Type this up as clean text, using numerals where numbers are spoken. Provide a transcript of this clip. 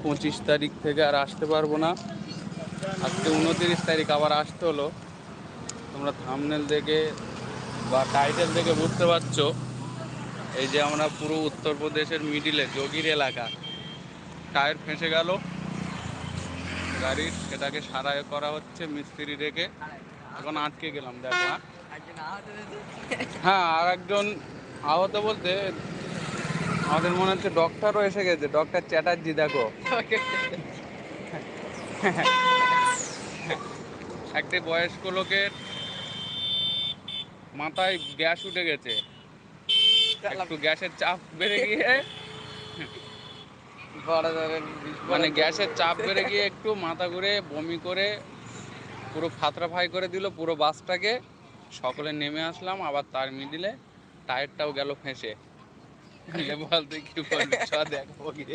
25 তারিখ থেকে আর আসতে পারবো না। আজকে 29 তারিখ আবার আসতে হলো। তোমরা থাম্বনেল দেখে বা টাইটেল দেখে বুঝতে পারছো, এই যে আমরা পুরো উত্তরপ্রদেশের মিডিলে যোগীর এলাকা, টায়ার ফেঁসে গেল গাড়ির, সেটাকে সারাই করা হচ্ছে মিস্ত্রি রেখে। এখন আটকে গেলাম, দেখো। হ্যাঁ, আর একজন আহত বলতে আমাদের মনে হচ্ছে ডক্টরও এসে গেছে, ডক্টর চ্যাটার্জি, দেখো। একটি বয়স্ক লোকের মাথায় গ্যাস উঠে গেছে, একটু গ্যাসের চাপ বেড়ে গিয়ে, মানে গ্যাসের চাপ বেড়ে গিয়ে একটু মাথা ঘুরে বমি করে পুরো ফাতরা ফ্রাই করে দিল পুরো বাসটাকে। সকলে নেমে আসলাম, আবার তার মিডিলে টায়ারটাও গেল ফেঁসে। বল তুই কি বলবি, চ দেখাবো গিয়ে।